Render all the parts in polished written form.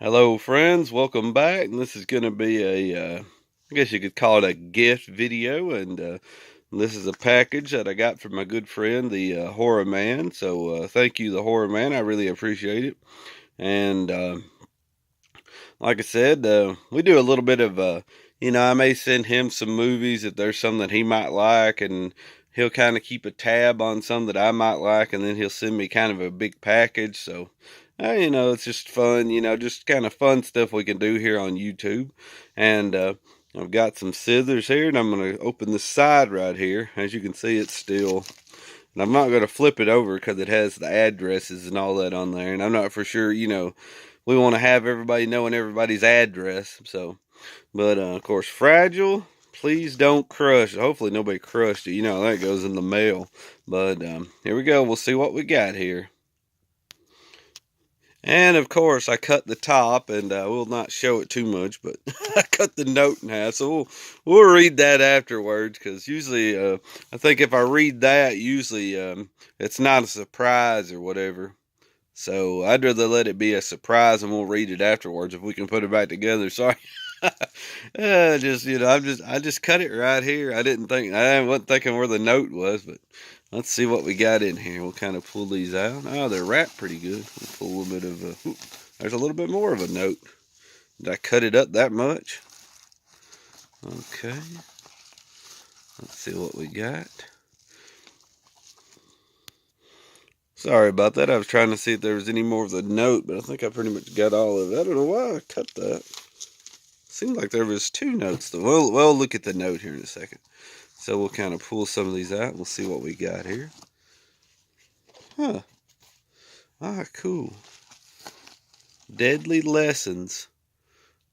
Hello, friends. Welcome back. And this is going to be I guess you could call it a gift video. And this is a package that I got from my good friend, the Horror Man. So thank you, the Horror Man. I really appreciate it. And like I said, we do a little bit of, I may send him some movies if there's some that he might like, and he'll kind of keep a tab on some that I might like, and then he'll send me kind of a big package. So, it's just fun, just kind of fun stuff we can do here on YouTube. And I've got some scissors here, and I'm going to open the side right here. As you can see, it's still. And I'm not going to flip it over because it has the addresses and all that on there. And I'm not for sure, we want to have everybody knowing everybody's address. So, but of course, fragile. Please don't crush. Hopefully nobody crushed it. You know, that goes in the mail. But here we go. We'll see what we got here. And of course, I cut the top, and I will not show it too much, but I cut the note in half. So we'll read that afterwards, because usually, I think if I read that, usually it's not a surprise or whatever. So I'd rather let it be a surprise, and we'll read it afterwards if we can put it back together. Sorry. I just cut it right here. I wasn't thinking where the note was, but let's see what we got in here. We'll kind of pull these out. Oh, they're wrapped pretty good. We'll pull a little bit of there's a little bit more of a note. Did I cut it up that much? Okay. Let's see what we got. Sorry about that. I was trying to see if there was any more of the note, but I think I pretty much got all of it. I don't know why I cut that. Seemed like there was two notes though. We'll look at the note here in a second. So we'll kind of pull some of these out and we'll see what we got here. Huh. Ah, cool. Deadly Lessons.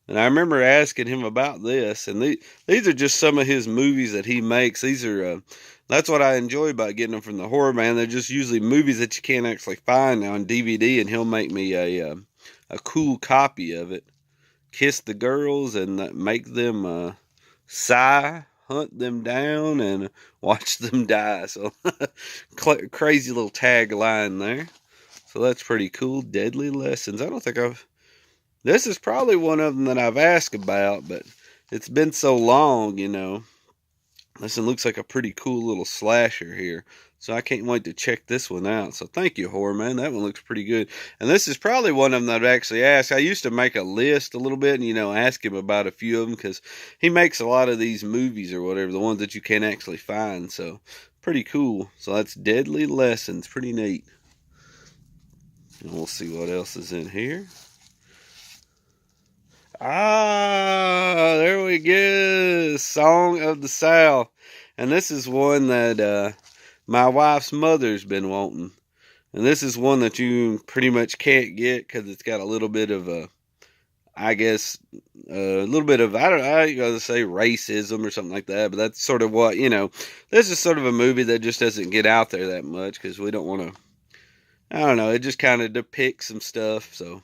And I remember asking him about this, and these are just some of his movies that he makes. These are, that's what I enjoy about getting them from the Horror Man. They're just usually movies that you can't actually find on DVD, and he'll make me a cool copy of it. Kiss the girls and make them sigh, hunt them down, and watch them die. So crazy little tagline there. So that's pretty cool. Deadly Lessons. I don't think this is probably one of them that I've asked about, but it's been so long, This one looks like a pretty cool little slasher here. So I can't wait to check this one out. So thank you, Horror Man. That one looks pretty good. And this is probably one of them that I've actually asked. I used to make a list a little bit and, ask him about a few of them because he makes a lot of these movies or whatever, the ones that you can't actually find. So pretty cool. So that's Deadly Lessons. Pretty neat. And we'll see what else is in here. Ah, there we go. Song of the South. And this is one that my wife's mother's been wanting. And this is one that you pretty much can't get because it's got a little bit of I guess, a little bit of, I gotta say racism or something like that. But that's sort of what, this is sort of a movie that just doesn't get out there that much because we don't want to, I don't know, it just kind of depicts some stuff. So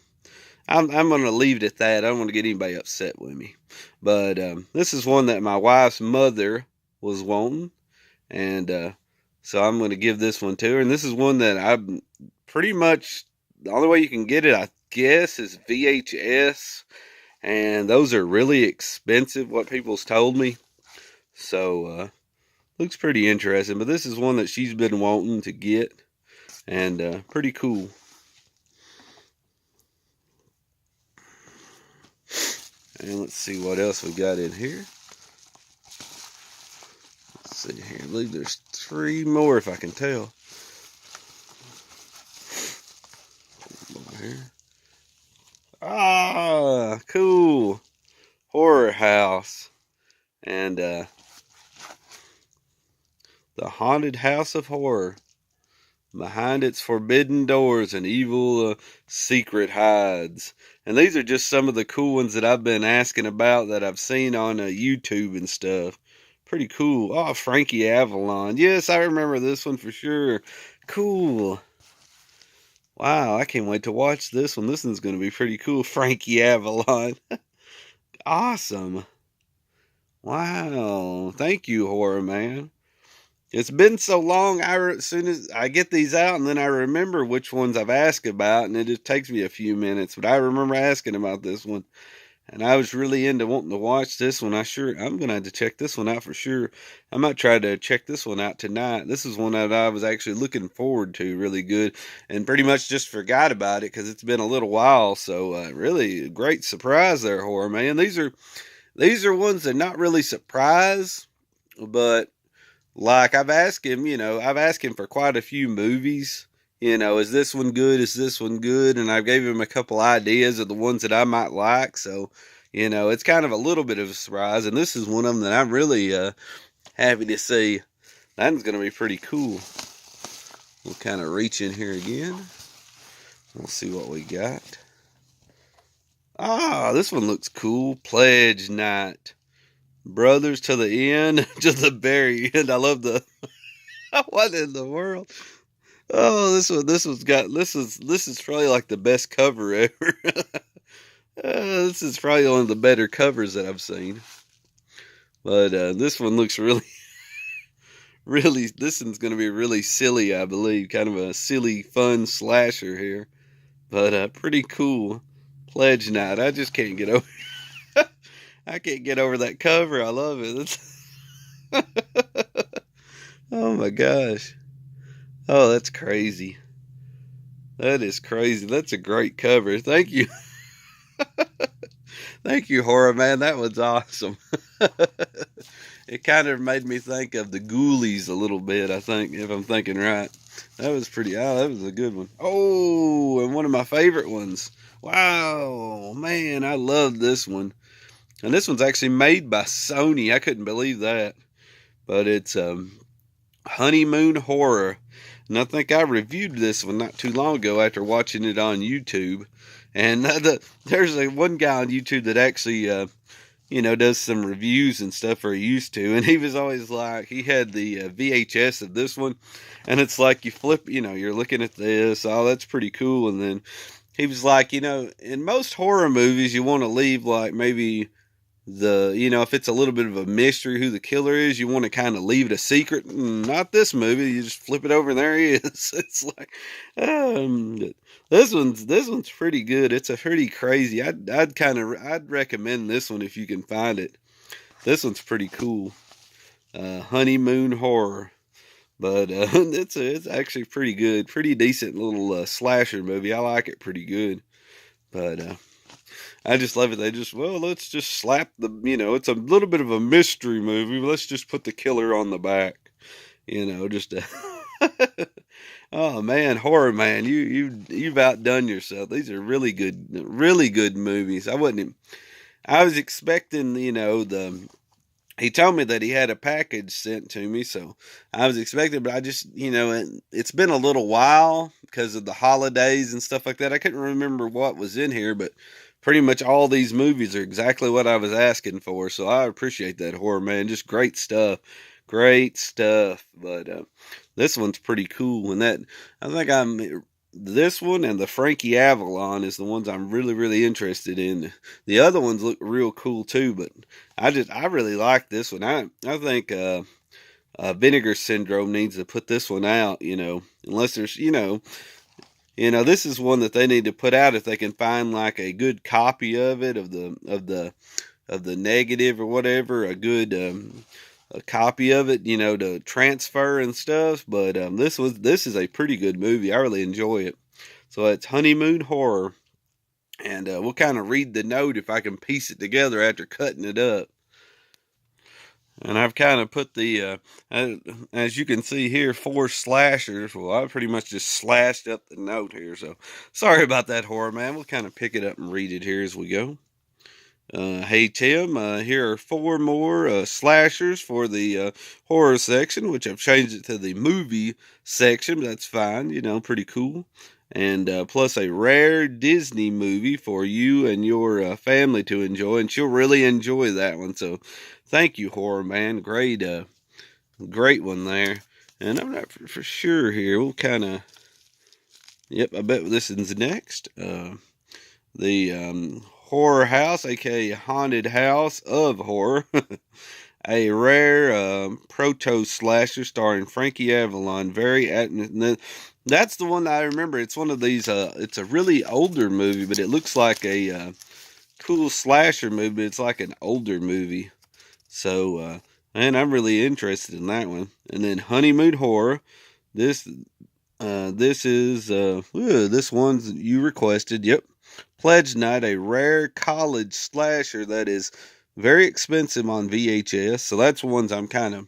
I'm going to leave it at that. I don't want to get anybody upset with me. But this is one that my wife's mother was wanting. And so I'm going to give this one to her. And this is one that I'm pretty much, the only way you can get it, I guess, is VHS. And those are really expensive, what people's told me. So, looks pretty interesting. But this is one that she's been wanting to get. And pretty cool. And let's see what else we got in here. Let's see here. I believe there's 3 more if I can tell. Here. Ah, cool. Horror House. And The Haunted House of Horror. Behind its forbidden doors, an evil secret hides. And these are just some of the cool ones that I've been asking about that I've seen on YouTube and stuff. Pretty cool. Oh, Frankie Avalon. Yes, I remember this one for sure. Cool. Wow, I can't wait to watch this one. This one's going to be pretty cool. Frankie Avalon. Awesome. Wow. Thank you, Horror Man. It's been so long. As soon as I get these out, and then I remember which ones I've asked about, and it just takes me a few minutes. But I remember asking about this one, and I was really into wanting to watch this one. I'm gonna have to check this one out for sure. I might try to check this one out tonight. This is one that I was actually looking forward to, really good, and pretty much just forgot about it because it's been a little while. So really a great surprise there, horror man. These are ones that not really surprise, but like I've asked him for quite a few movies. Is this one good? Is this one good? And I gave him a couple ideas of the ones that I might like. So, it's kind of a little bit of a surprise. And this is one of them that I'm really happy to see. That's going to be pretty cool. We'll kind of reach in here again. We'll see what we got. Ah, this one looks cool. Pledge Night. Brothers to the end, to the very end. I love the. What in the world? Oh, this is probably like the best cover ever. This is probably one of the better covers that I've seen. But this one looks really, really. This one's going to be really silly, I believe. Kind of a silly, fun slasher here, but pretty cool. Pledge Night. I just can't get over. I can't get over that cover. I love it. Oh my gosh. Oh, that's crazy. That is crazy. That's a great cover. Thank you. Thank you, horror man. That was awesome. It kind of made me think of the Ghoulies a little bit, I think, if I'm thinking right. That was that was a good one. Oh, and one of my favorite ones. Wow, man, I love this one. And this one's actually made by Sony. I couldn't believe that. But it's Honeymoon Horror. And I think I reviewed this one not too long ago after watching it on YouTube. And there's one guy on YouTube that actually, does some reviews and stuff, or he used to. And he was always like, he had the VHS of this one. And it's like you flip, you're looking at this. Oh, that's pretty cool. And then he was like, in most horror movies, you want to leave like maybe if it's a little bit of a mystery who the killer is, you want to kind of leave it a secret. Not this movie. You just flip it over and there he is. It's like, this one's pretty good. It's a pretty crazy. I'd recommend this one if you can find it. This one's pretty cool. Honeymoon Horror. But it's actually pretty good. Pretty decent little slasher movie. I like it pretty good. But I just love it. Let's just slap it's a little bit of a mystery movie. Let's just put the killer on the back. Just oh man, horror man, you've outdone yourself. These are really good movies. I was expecting, he told me that he had a package sent to me, so I was expecting, but I just, it's been a little while because of the holidays and stuff like that. I couldn't remember what was in here, but pretty much all these movies are exactly what I was asking for, so I appreciate that, horror man. Just great stuff. Great stuff. But this one's pretty cool, and I think this one and the Frankie Avalon is the ones I'm really, really interested in. The other ones look real cool too, but I really like this one. I think Vinegar Syndrome needs to put this one out, unless there's, this is one that they need to put out if they can find like a good copy of it, of the negative or whatever, a good a copy of it, to transfer and stuff. But this is a pretty good movie. I really enjoy it. So it's Honeymoon Horror, and we'll kind of read the note if I can piece it together after cutting it up. And I've kind of put as you can see here, 4 slashers. Well, I pretty much just slashed up the note here. So sorry about that, horror man. We'll kind of pick it up and read it here as we go. Hey Tim, here are 4 more slashers for the horror section, which I've changed it to the movie section, but that's fine, pretty cool. And plus a rare Disney movie for you and your family to enjoy, and she'll really enjoy that one. So thank you, horror man. Great one there. And I'm not for sure here. We'll kind of, yep, I bet this one's next. The Horror House, aka Haunted House of Horror. a rare proto slasher starring Frankie Avalon. That's the one that I remember. It's one of these. It's a really older movie, but it looks like a cool slasher movie. It's like an older movie. So, man, I'm really interested in that one. And then Honeymoon Horror. This this is this one's you requested. Yep. Pledge Night, a rare college slasher that is very expensive on VHS. So that's ones I'm kind of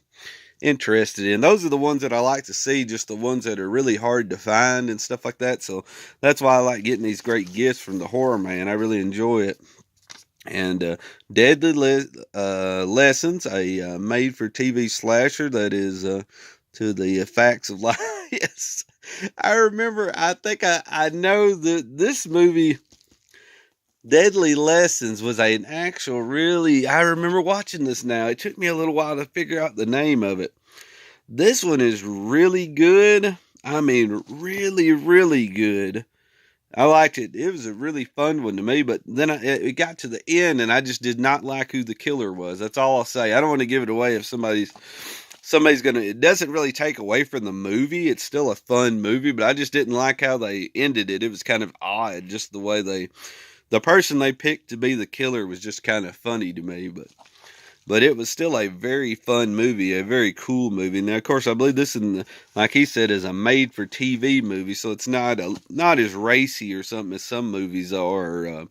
interested in. Those are the ones that I like to see, just the ones that are really hard to find and stuff like that. So that's why I like getting these great gifts from the Horror Man. I really enjoy it. And Deadly Lessons, a made-for-TV slasher that is to the facts of life. Yes, I remember. I think I know that this movie, Deadly Lessons, was an actual really. I remember watching this now. It took me a little while to figure out the name of it. This one is really good. I mean, really, really good. I liked it. It was a really fun one to me, but then it got to the end, and I just did not like who the killer was. That's all I'll say. I don't want to give it away if somebody's gonna. It doesn't really take away from the movie. It's still a fun movie, but I just didn't like how they ended it. It was kind of odd, just the way the person they picked to be the killer was just kind of funny to me, but it was still a very fun movie, a very cool movie. Now, of course, I believe this, like he said, is a made-for-TV movie, so it's not as racy or something as some movies are, or,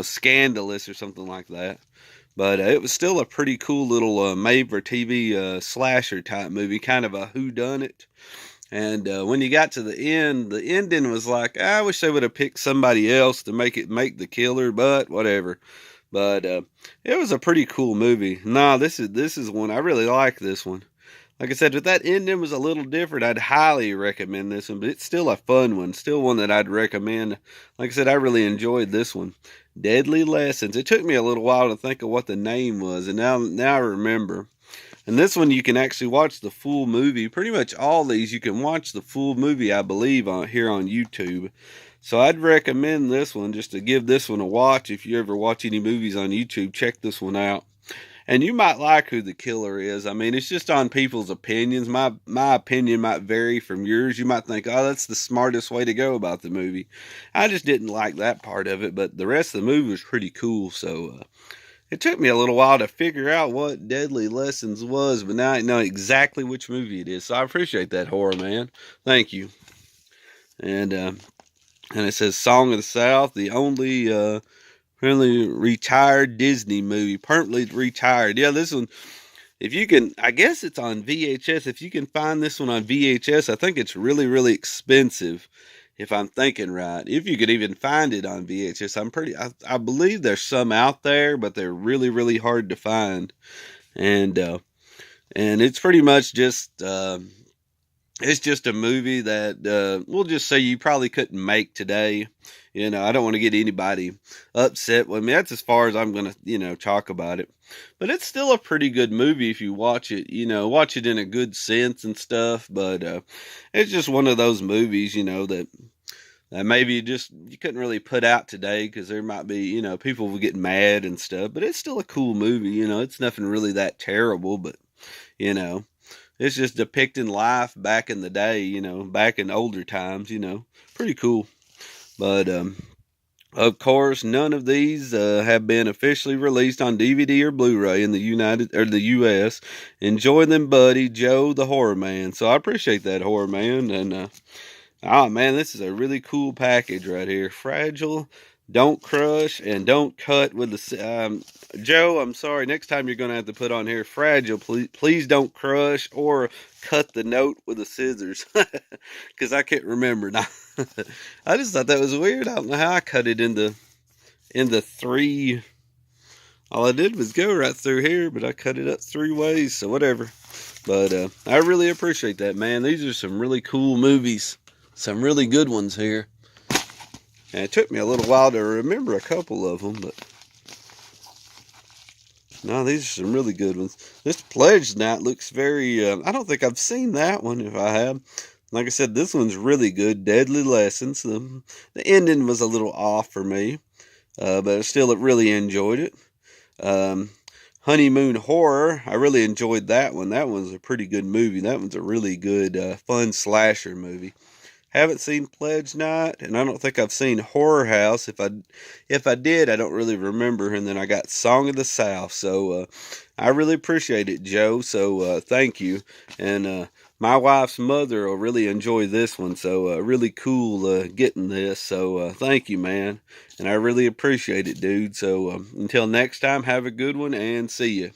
scandalous or something like that. But it was still a pretty cool little made-for-TV slasher type movie, kind of a whodunit. And when you got to the ending was like, I wish they would have picked somebody else to make the killer, but whatever. But it was a pretty cool movie. Nah, this is one I really like. This one, like I said, if that ending was a little different, I'd highly recommend this one. But it's still a fun one, still one that I'd recommend. Like I said, I really enjoyed this one. Deadly Lessons. It took me a little while to think of what the name was, and now I remember. And this one you can actually watch the full movie. Pretty much all these you can watch the full movie, I believe, here on YouTube. So I'd recommend this one, just to give this one a watch. If you ever watch any movies on YouTube, check this one out. And you might like who the killer is. I mean, it's just on people's opinions. My opinion might vary from yours. You might think, oh, that's the smartest way to go about the movie. I just didn't like that part of it, but the rest of the movie was pretty cool. So it took me a little while to figure out what Deadly Lessons was, but now I know exactly which movie it is. So I appreciate that, Horror Man. Thank you. And it says Song of the South, the only permanently retired Disney movie. Permanently retired. Yeah, this one, if you can, I guess it's on VHS. If you can find this one on VHS, I think it's really, really expensive, if I'm thinking right. If you could even find it on VHS, I believe there's some out there, but they're really, really hard to find. And it's pretty much just, it's just a movie that we'll just say you probably couldn't make today. I don't want to get anybody upset with me. That's as far as I'm going to, talk about it. But it's still a pretty good movie if you watch it, watch it in a good sense and stuff. But it's just one of those movies, that maybe you couldn't really put out today because there might be, people will get mad and stuff. But it's still a cool movie, it's nothing really that terrible, but, it's just depicting life back in the day, back in older times, pretty cool. But, of course, none of these have been officially released on DVD or Blu-ray in the U.S. Enjoy them, buddy. Joe, the Horror Man. So I appreciate that, Horror Man. And, oh, man, this is a really cool package right here. Fragile, don't crush, and don't cut with the... Joe, I'm sorry. Next time you're going to have to put on here, fragile. Please don't crush or cut the note with the scissors. Because I can't remember now. I just thought that was weird. I don't know how I cut it into three. All I did was go right through here, but I cut it up 3 ways, so whatever. But I really appreciate that, man. These are some really cool movies. Some really good ones here. And it took me a little while to remember a couple of them, but no, these are some really good ones. This Pledge Night looks very, I don't think I've seen that one. If I have, like I said, this one's really good. Deadly Lessons. The ending was a little off for me, but still, I really enjoyed it. Honeymoon Horror. I really enjoyed that one. That one's a pretty good movie. That one's a really good, fun slasher movie. Haven't seen Pledge Night, and I don't think I've seen Horror House. If I did, I don't really remember. And then I got Song of the South. So I really appreciate it, Joe. So thank you. And my wife's mother will really enjoy this one. So really cool getting this. So thank you, man. And I really appreciate it, dude. So until next time, have a good one and see you.